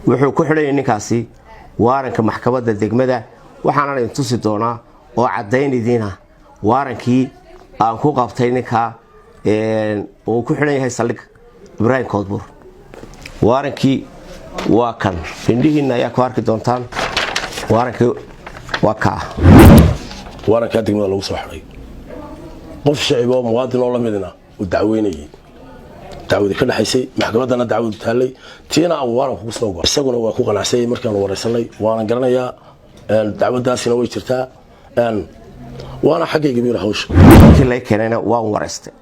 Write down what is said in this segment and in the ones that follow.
wuxuu ku xidhay ninkaasi waaranka maxkamadda degmada waxaana idin tusi doonaa oo cadaynidiina waarankii aan ku qabtay ninka uu ku xidhan yahay saldhig Ibrahim Koodbuur waarankii waa kan indhihiina ayaa ku arki doontaan waarankii waa ka waaranka degmada lagu soo xidhay qof shacib oo muwaadin oo la midna uu dacweynayay dacwad ka dhaxaysay maxkamadana dacwad taalay tiina aan waaranku ku soo go'ay isaguna waa ku qanacsay markaan wareysanay waan garanayaa dacwadaasina way jirtaa waana xaqayga biir hawsha kii keenayna waan wareystay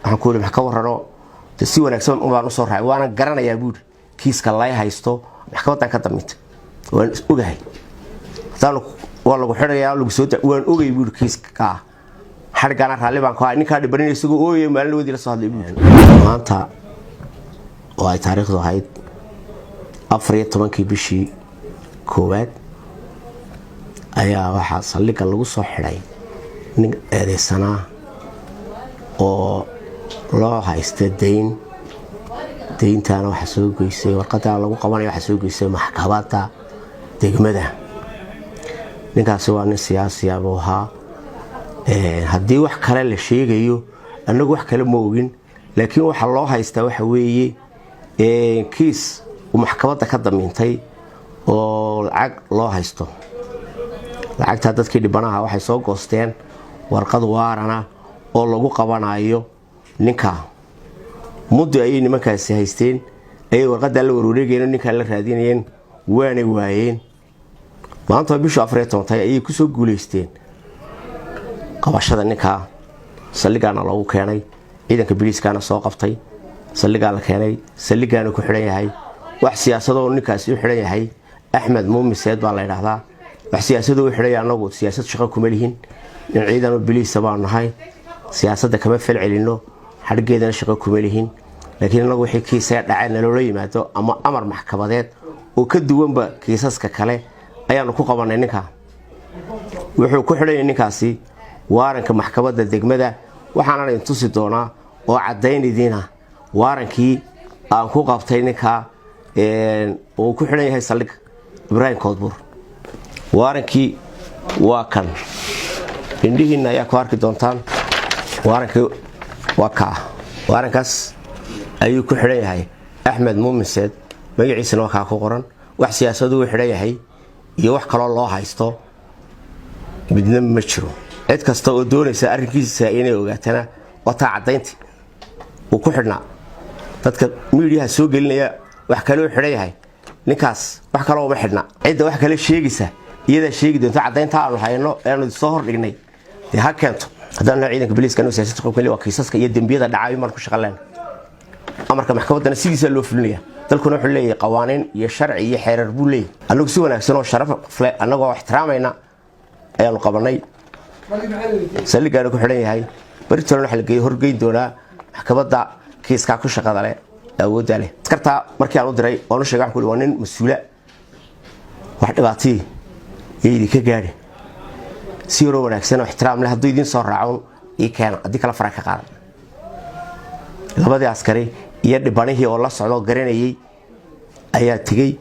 waxaan ku leeyahay ka warrano si wanaagsan oo baan u soo raacay waana garanayaa buur kiiska la haysto maxkamadan ka damintay waan ogahay taalo waa lagu xirayaa lagu soo waan ogay buur kiiska xargana raali baan ku hay ninka dhibanay isagu ooyay maalin wadi la soo hadlay buur maanta oo ay taariikhdu ahayd 14 bishii koowaad ayaa waxa saldhigga lagu soo xiray nin eedeysana oo loo haysta deyntaana waxa soo goysay warqada lagu qabanayo waxa soo goysay maxkamadda degmada ninkaasi waa nin siyaasi ah oo haddii wax kale la sheegayo anagu wax kale ma ogin laakiin waxa loo haysta waxa weeye kiis uu maxkamadda ka damintay oo lacag loo haysto lacagta dadkii dhibanaha waxay soo goosteen warqad waarana oo lagu qabanayo ninka muddo ay nimankaasi haysteen ay warqada la wareegayeen ninka la raadinayeen waana waayeen maanta bisha 14 ay ku soo guuleysteen qabashada ninka saldhigana lagu keenay ciidanka booliiskana soo qabtay saldhiga la keenay saldhigana ku xiran yahay wax siyaasado ninkaasi u xiran yahay Axmed Muumiseed baa la yiraahdaa wax siyaasado u xiran yahay anagu siyaasad shaqo kuma lihin in ciidan booliis baan nahay siyaasadda kama falcelino xargeedana shaqo kuma lihin laakiin anagu wixii kiisa dhacay naloo yimaado ama amar maxkamadeed oo ka duwanba kiisaska kale ayaanu ku qabanay ninka wuxuu ku xidhay ninkaasi waaranka maxkamadda degmada waxaana idin tusi doonaa oo cadaynidiina waarankii aan ku qabtay ninka uu ku xidhan yahay saldhig Ibrahim Koodbuur waarankii waa kan indhihiina ayaa ku arki doontaan waarankii waa ka waarankaas ayuu ku xidhan yahay Axmed Muumiseed magaciisana waa ku qoran wax siyaasadu u xidhan yahay iyo wax kale loo haysto midna ma jiro cid kasta oo doonaysa arrinkiisa inay ogaatana wata cadaynti uu ku xidhnaa dadka miidiyaha soo gelinaya wax kale oo xidhan yahay ninkaas wax kale oo ma xidhna cid wax kale sheegaysa iyada sheegi doonta cadaynta aanu hayno ee soo hor dhignay ha keento haddana ciidanka booliiska inuu siyaasadda ku kale waa kiisaska iyo dambiyada dhacay mar ku shaqaleen amarka maxkamadana sidiisa loo fulinaya dalkuna wuxuu leeyahay qawaaniin iyo sharci iyo xeerar buu leeyahay anagu si wanaagsan oo sharaf leh anagoo ixtiraamayna ayaanu qabanay saldhigana ku xidhan yahay baritoon waxa la geeyay horgeyn doonaa maxkamadda kiiska ku shaqada leh awoodda leh askarta markii aan u diray oo sheegay ku waa nin mas'uula wax dhibaatay yeedi ka gaari si yaro wanaagsan oo ixtiraam leh haddii idin soo raacon ii keen haddii kala fara ka qaad labadii askari iyo dhibanihii oo la socdo garanayay ayaa tigay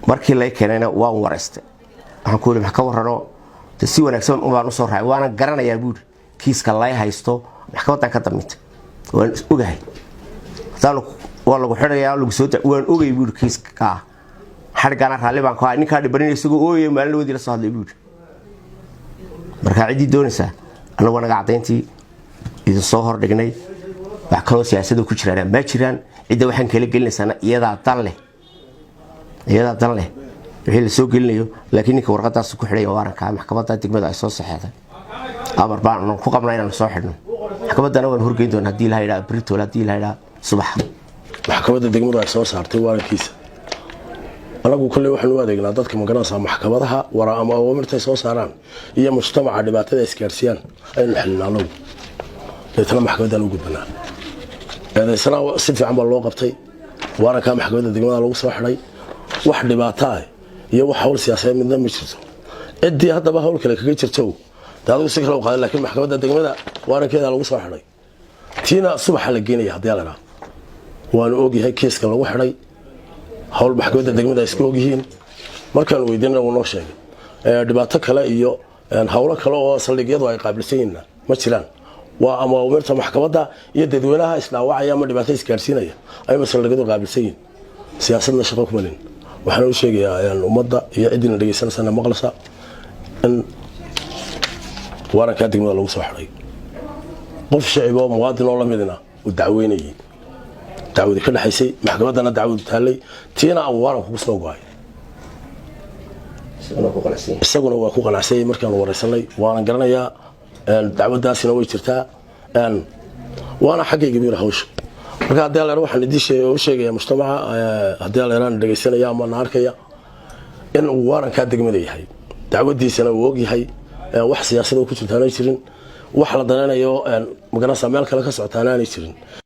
markii la keenayna waan wareystay waxaan ku leeyahay ka warrano si wanaagsan oo baan u soo raacay waana garanayaa buur kiiska la haysto maxkamadan ka damintay waan ogahay taalo waa lagu xirayaa lagu soo waan ogay buur kiiska xargana raali baan ku hay ninka dhibanay isagu ooyay maalin wadi la soo hadlay buur marka cidii doonaysa anagu naga cadayntii idin soo hor dhignay wax kale oo siyaasado ku jiraan ma jiraan cid waxaan kala gelinaysaa iyada dan leh wixii la soo gelinayo laakiin ninka warqadaas ku xidhay waaranka maxkamadda degmada ay soo saxeeday amar baan ku qabnaa inaan soo xidhno maxkamadana waan horgeyn doonaa hadii la yiraahdo britool hadii la yiraahdo subax maxkamadda degmada ay soo saartay waarankiisa anagu kulli waxaan u adeegnaa dadka magaranaysa maxkamadaha wara ama awaamirta soo saaraan iyo mujtamaca dhibaatada iskaarsiyan aynu xilnaano dadna maxkamadan u gudbana eedaysana si fiican baa loo qabtay waaranka maxkamadda degmada lagu soo xidhay wax dhibaato ah iyo wax hawl siyaasadeed midna ma jirto cidii haddaba hawl kale kaga jirto daadu si kale u qaaday laakiin maxkamadda degmada waarankeeda lagu soo xidhay tiina subax la geenay hadii la raaco waan ogyahay kiiska lagu xidhay hawl maxkamadda degmada isku ogyihiin markaan weydiinana wuu noo sheegay dhibaato kale iyo hawlo kale oo saldhigyadu ay qaabilsan yihiin ma jiraan waa ama umirta maxkamadda iyo dadweynaha isdhaawacaya ama dhibaato isgaarsiinaya ay saldhigyadu qaabilsan yihiin siyaasadna shaqo kuma lin waxaan u sheegayaa ummadda iyo ciddina dhegeysanaysa maqlaysa in waranka degmada lagu soo xiray qof shacib oo muwaadin oo la midna uu dacweynayay dacwad ka dhaxaysay maxkamaddana dacwad taalay tiina aan waranku ku soo go'ay isaguna waa ku qanacsay markaan wareysanay waan garanayaa dacwadaasina way jirtaa waana xaggayga biir hawsha marka haddii la waxaan idin sheegayaa mujtamaca haddii la yaraan dhageysanaya ama naarkaya in uu waranka degmada yahay dacwadiisana uu og yahay wax siyaasad oo ku jirtaanay jirin wax la danaynayo magaranaysa meel kale ka socotaanay jirin